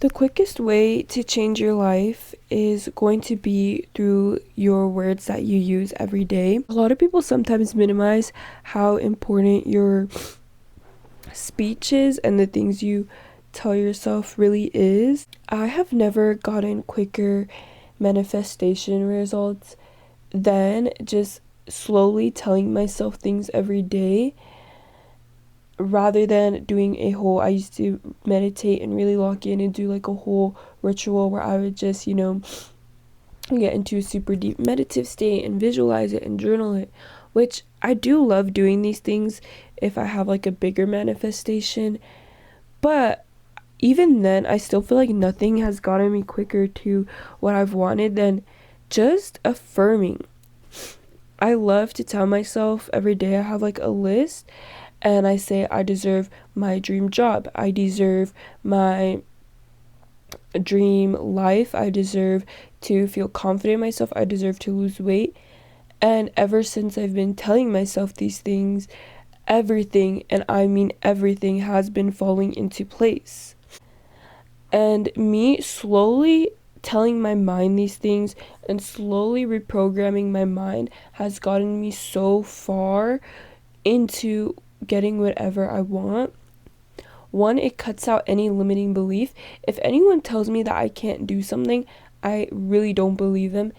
The quickest way to change your life is going to be through your words that you use every day. A lot of people sometimes minimize how important your speech is and the things you tell yourself really is. I have never gotten quicker manifestation results than just slowly telling myself things every day rather than doing a whole. I used to meditate and really lock in and do like a whole ritual where I would just, get into a super deep meditative state and visualize it and journal it, which I do love doing these things if I have like a bigger manifestation. But even then, I still feel like nothing has gotten me quicker to what I've wanted than just affirming. I love to tell myself every day. I have like a list and I say I deserve my dream job. I deserve my dream life. I deserve to feel confident in myself. I deserve to lose weight. And ever since I've been telling myself these things, everything, and I mean everything, has been falling into place. And me slowly telling my mind these things and slowly reprogramming my mind has gotten me so far into getting whatever I want. One, it cuts out any limiting belief. If anyone tells me that I can't do something, I really don't believe them.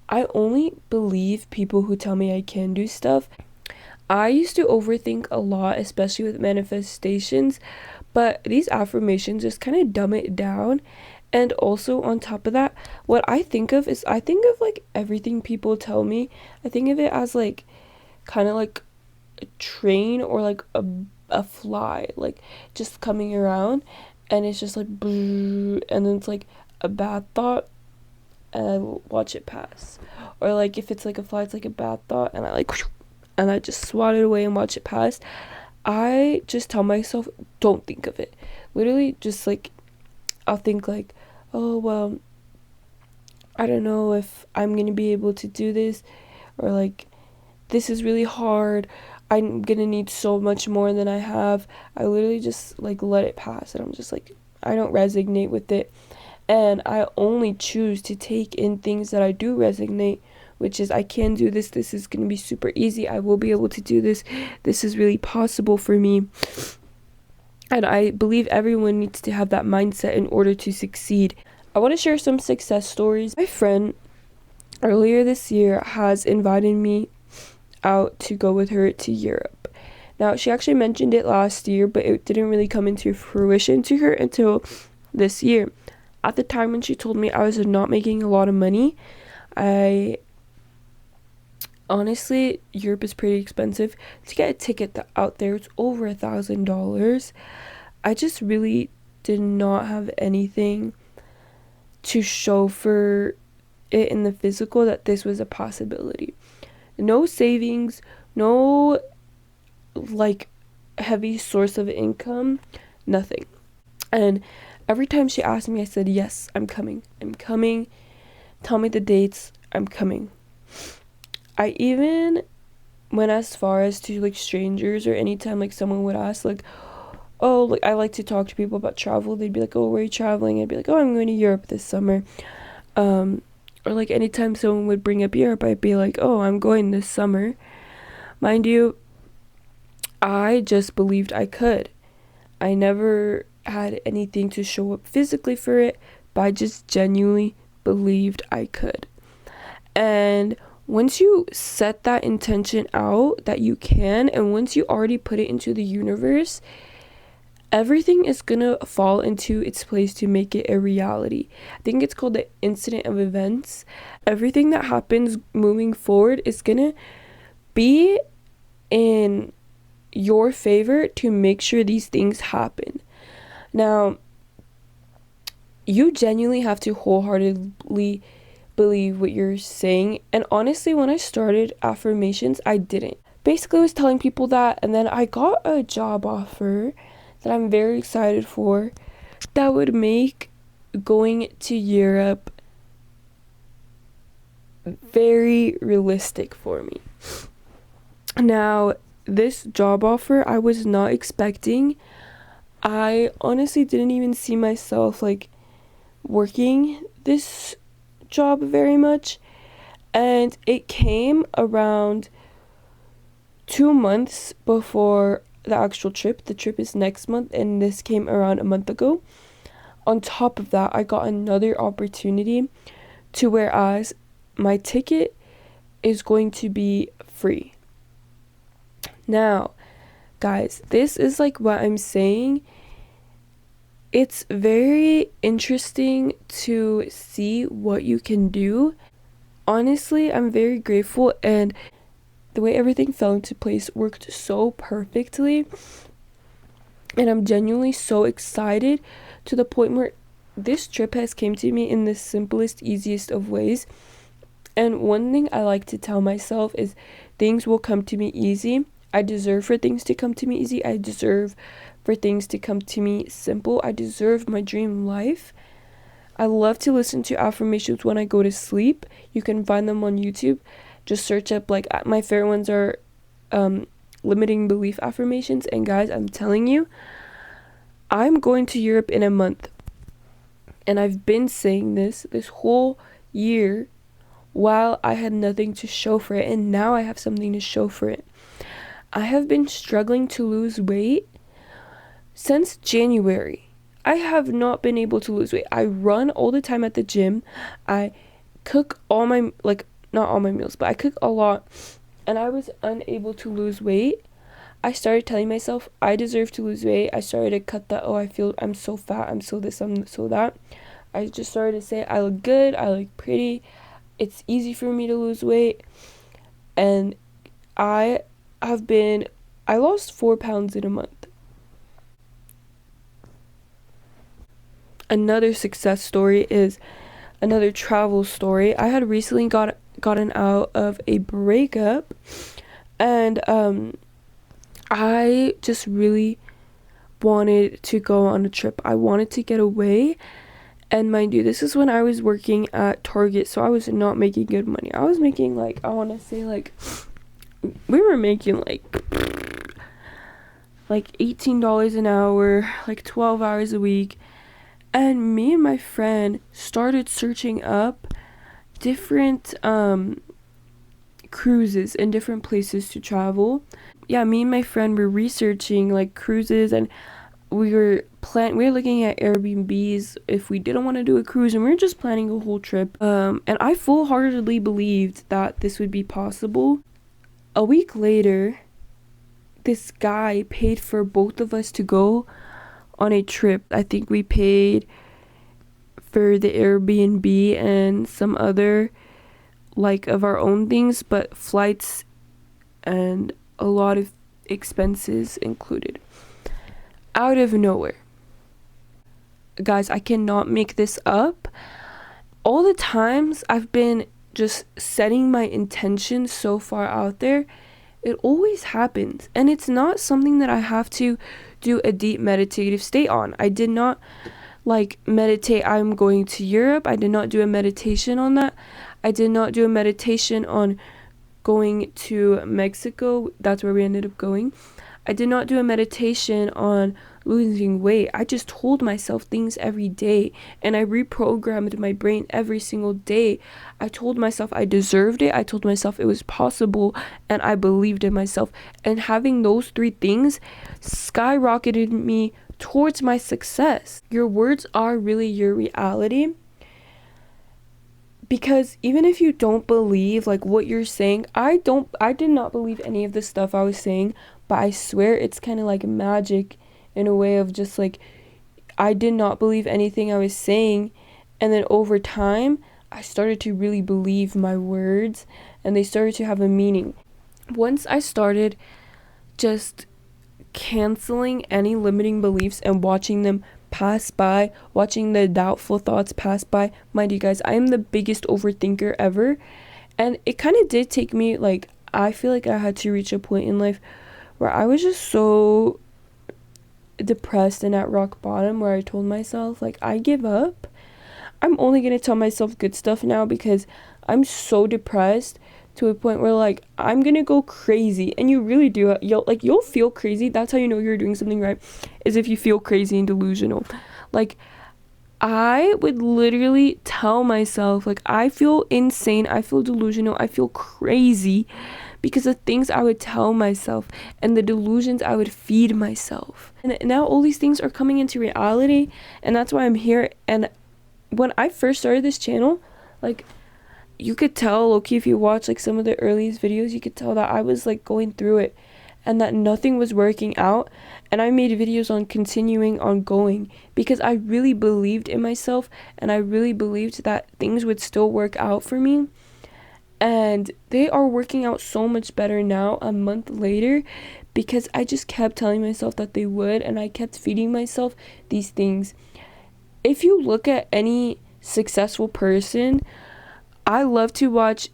I only believe people who tell me I can do stuff. I used to overthink a lot, especially with manifestations, but these affirmations just kind of dumb it down. And also on top of that, what I think of is I think of like everything people tell me. I think of it as like kind of like a train or like a fly, like just coming around, and it's just like and then it's like a bad thought and I watch it pass. Or like if it's like a fly, it's like a bad thought and I like and I just swat it away and watch it pass. I just tell myself, don't think of it. Literally just like I'll think like, oh well, I don't know if I'm gonna be able to do this, or like this is really hard, I'm gonna need so much more than I have. I literally just like let it pass and I'm just like, I don't resonate with it, and I only choose to take in things that I do resonate, which is I can do this, this is gonna be super easy, I will be able to do this, this is really possible for me. And I believe everyone needs to have that mindset in order to succeed. I want to share some success stories. My friend earlier this year has invited me out to go with her to Europe. Now, she actually mentioned it last year, but it didn't really come into fruition to her until this year. At the time when she told me, I was not making a lot of money. Honestly, Europe is pretty expensive. To get a ticket out there, it's over $1,000. I just really did not have anything to show for it in the physical that this was a possibility. No savings, no like heavy source of income, nothing. And every time she asked me, I said, yes, I'm coming. Tell me the dates, I'm coming. I even went as far as to like strangers, or anytime like someone would ask like, oh, like I like to talk to people about travel, they'd be like, oh, where are you traveling? I'd be like, oh, I'm going to Europe this summer. Or like anytime someone would bring up Europe, I'd be like, oh, I'm going this summer. Mind you, I just believed I could. I never had anything to show up physically for it, but I just genuinely believed I could. And once you set that intention out that you can, and once you already put it into the universe, everything is gonna fall into its place to make it a reality. I think it's called the incident of events. Everything that happens moving forward is gonna be in your favor to make sure these things happen. Now, you genuinely have to wholeheartedly believe what you're saying. And honestly, when I started affirmations, I didn't. Basically, I was telling people that, and then I got a job offer that I'm very excited for that would make going to Europe very realistic for me. Now, this job offer I was not expecting. I honestly didn't even see myself like working this job very much, and it came around 2 months before the actual trip. The trip is next month, and this came around a month ago. On top of that, I got another opportunity to whereas my ticket is going to be free. Now, guys, this is like what I'm saying. It's very interesting to see what you can do. Honestly, I'm very grateful, and the way everything fell into place worked so perfectly. And I'm genuinely so excited, to the point where this trip has came to me in the simplest, easiest of ways. And one thing I like to tell myself is things will come to me easy. I deserve for things to come to me easy. I deserve for things to come to me simple. I deserve my dream life. I love to listen to affirmations when I go to sleep. You can find them on YouTube. Just search up, like, my favorite ones are limiting belief affirmations. And guys, I'm telling you, I'm going to Europe in a month. And I've been saying this whole year while I had nothing to show for it. And now I have something to show for it. I have been struggling to lose weight since January. I have not been able to lose weight. I run all the time at the gym. I cook all my, like, not all my meals, but I cook a lot. And I was unable to lose weight. I started telling myself I deserve to lose weight. I started to cut that, I feel I'm so fat, I'm so this, I'm so that. I just started to say I look good, I look pretty. It's easy for me to lose weight. And I lost 4 pounds in a month. Another success story is another travel story. I had recently gotten out of a breakup, and I just really wanted to go on a trip. I wanted to get away. And mind you, this is when I was working at Target, so I was not making good money. I was making, like, I want to say, like, we were making like $18 an hour, like 12 hours a week. And me and my friend started searching up different cruises and different places to travel. Yeah, me and my friend were researching, like, cruises, and we were looking at Airbnbs if we didn't want to do a cruise, and we were just planning a whole trip. And I full-heartedly believed that this would be possible. A week later, this guy paid for both of us to go on a trip. I think we paid for the Airbnb and some other, like, of our own things, but flights and a lot of expenses included. Out of nowhere. Guys, I cannot make this up. All the times I've been just setting my intention so far out there, it always happens. And it's not something that I have to do a deep meditative state on. I did not, like, meditate I'm going to Europe. I did not do a meditation on that. I did not do a meditation on going to Mexico. That's where we ended up going. I did not do a meditation on losing weight. I just told myself things every day, and I reprogrammed my brain every single day. I told myself I deserved it. I told myself it was possible, and I believed in myself. And having those 3 things skyrocketed me towards my success. Your words are really your reality. Because even if you don't believe, like, what you're saying, I did not believe any of the stuff I was saying, but I swear it's kind of like magic in a way of just, like, I did not believe anything I was saying, and then over time I started to really believe my words, and they started to have a meaning. Once I started just canceling any limiting beliefs and watching them pass by, watching the doubtful thoughts pass by. Mind you guys, I am the biggest overthinker ever, and it kind of did take me, like, I feel like I had to reach a point in life where I was just so depressed and at rock bottom, where I told myself, like, I give up. I'm only gonna tell myself good stuff now, because I'm so depressed to a point where, like, I'm gonna go crazy. And you really do, you'll feel crazy. That's how you know you're doing something right, is if you feel crazy and delusional. Like, I would literally tell myself, like, I feel insane, I feel delusional, I feel crazy because of things I would tell myself and the delusions I would feed myself. And now all these things are coming into reality, and that's why I'm here. And when I first started this channel, like, you could tell, low-key, if you watch like some of the earliest videos, you could tell that I was like going through it and that nothing was working out. And I made videos on continuing on going because I really believed in myself, and I really believed that things would still work out for me. And they are working out so much better now, a month later, because I just kept telling myself that they would, and I kept feeding myself these things. If you look at any successful person, I love to watch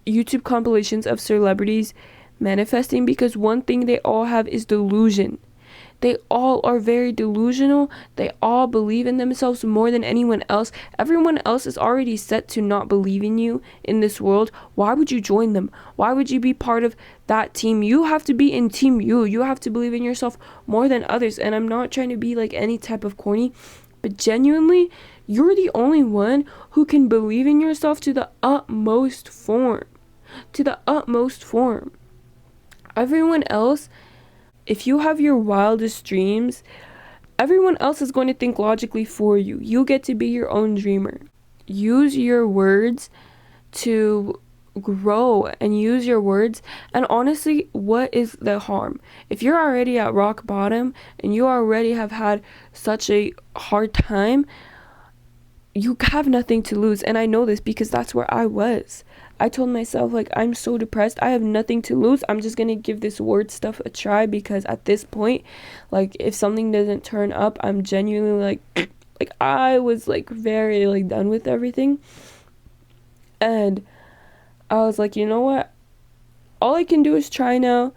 YouTube compilations of celebrities manifesting, because one thing they all have is delusion. They all are very delusional. They all believe in themselves more than anyone else. Everyone else is already set to not believe in you in this world. Why would you join them? Why would you be part of that team? You have to be in team you. You have to believe in yourself more than others. And I'm not trying to be like any type of corny, but genuinely, you're the only one who can believe in yourself to the utmost form. To the utmost form. Everyone else, if you have your wildest dreams, everyone else is going to think logically for you. You get to be your own dreamer. Use your words to grow, and use your words. And honestly, what is the harm? If you're already at rock bottom and you already have had such a hard time, you have nothing to lose. And I know this because that's where I was. I told myself, like, I'm so depressed, I have nothing to lose. I'm just gonna give this word stuff a try, because at this point, like, if something doesn't turn up, I'm genuinely like I was like very like done with everything. And I was like, you know what, all I can do is try now,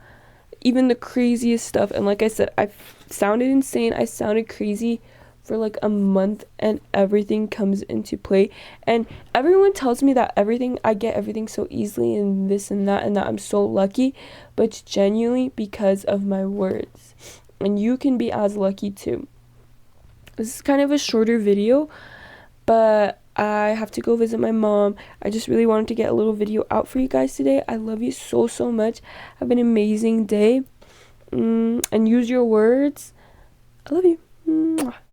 even the craziest stuff. And like I said, I sounded insane, I sounded crazy for like a month, and everything comes into play. And everyone tells me that I get everything so easily, and this and that I'm so lucky, but it's genuinely because of my words. And you can be as lucky too. This is kind of a shorter video, but I have to go visit my mom. I just really wanted to get a little video out for you guys today. I love you so much. Have an amazing day, and use your words. I love you. Mwah.